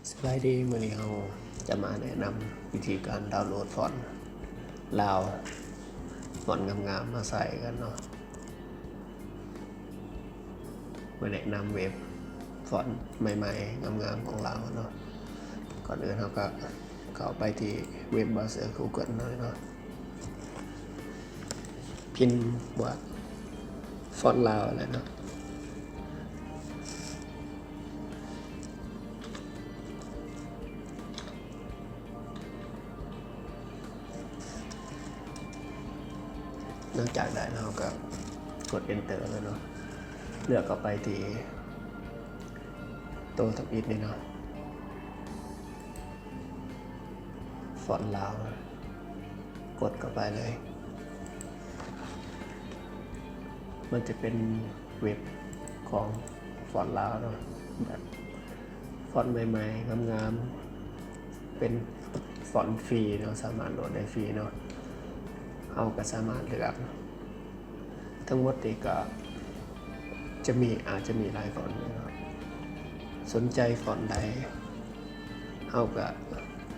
สบายดีมื้อนี้เราจะมาแนะนำวิธีการดาวน์โหลดฟอนต์ลาวฟอนต์งามๆมาใส่กันเนาะมาแนะนำเว็บฟอนต์ใหม่ๆงามๆของเราเนาะก่อนอื่นเราก็เข้าไปที่เว็บเบราว์เซอร์ Google หน่อยเนาะพิมพ์ว่าฟอนต์ลาวอะไรเนาะนอกจากได้เราก็กด enter แล้วเนาะเลือกเข้าไปที่ตัวทับอิฐนี่เนาะฟอนต์ลาวกดเข้าไปเลยมันจะเป็นเว็บของฟอนต์ลาวเนาะแบบฟอนต์ใหม่ๆงามๆเป็นฟอนต์ฟรีเนาะสามารถโหลดได้ฟรีเนาะเอาก็สามารถเลือกทั้งหมดนี่ก็อาจจะมีหลายฟอนต์นะครับสนใจฟอนต์ใดเอาก็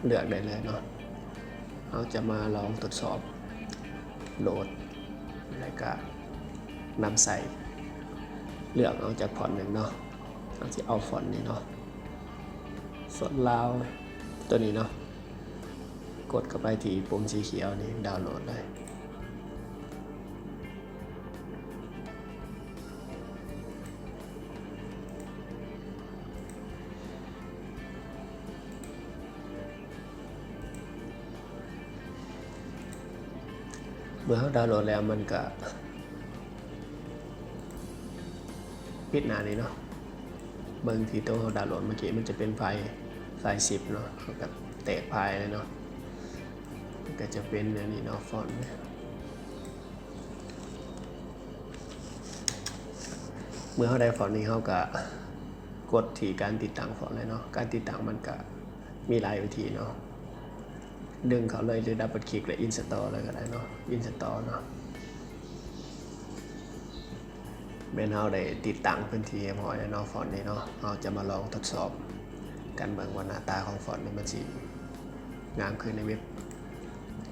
เลือกได้เลยเนาะเราจะมาลองทดสอบโหลดแล้วก็นำใส่เลือกเอาจากฟอนต์หนึ่งเนาะเราจะเอาฟอนต์นี้เนาะฟอนต์ลาวตัวนี้เนาะกดเข้าไปที่ปุ่มสีเขียวนี่ดาวน์โหลดเลยเมื่อเขาดาวน์โหลดแล้วมันก็ปิดหน้านี้เนาะบางทีตัวเขาดาวน์โหลดเมื่อกี้มันจะเป็นไฟล์10เนาะกับแตกไฟล์เลยเนาะก็จะเป็นอันนี้เนาะฟอนต์เมื่อเขาได้ฟอนต์นี้เขาก็กดที่การติดตั้งฟอนต์เลยเนาะการติดตั้งมันก็มีหลายวิธีเนาะดึงเขาเลยหรือดับเบิลคลิกและอินสตอลเลยก็ได้เนาะอินสตอลเนาะเมื่อเราได้ติดตั้งพื้นที่พอแล้วเนาะฟอนต์นี้เนาะเราจะมาลองทดสอบกันเบิ่งว่าหน้าตาของฟอนต์นี้มันสิงามขึ้นในเว็บ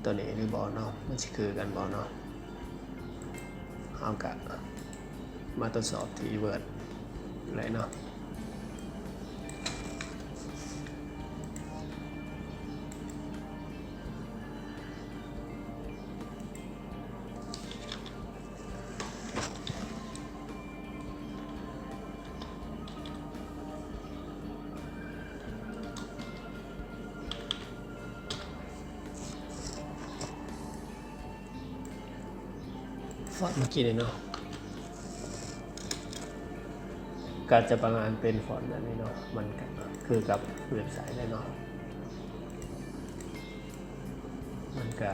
ตัวนี้หรือบ่เนาะมันสิคือกันบ่เนาะเอากะมาทดสอบที่ Word เลยเนาะฟอนต์เมื่อกี้นี่เนาะก็จะประมาณเป็นฟอนต์แบบนี้เนาะมันก็คือกับเว็บไซต์เลยเนาะมันก็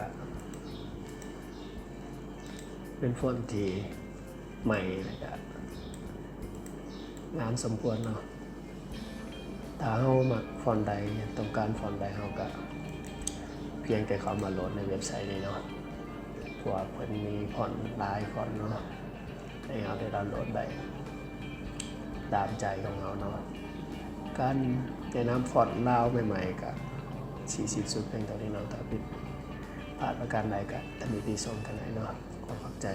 เป็นฟอนต์ที่ใหม่แล้วก็งามสมควรเนาะถ้าเรามักฟอนต์ใดต้องการฟอนต์ใดเราก็เพียงแต่เข้ามาโหลดในเว็บไซต์นี้เนาะเพราะว่าเพิ่นมีฟอนต์หลายฟอนต์เนาะให้เราได้ดาวน์โหลดได้ตามใจของเราเนาะการแนะนำฟอนต์ลาวใหม่ๆกับ40สุดเพียงเท่านี้เนาะถ้าผิดพลาดประการใดก็ตำหนิติชมกันได้เนาะขอขอบใจ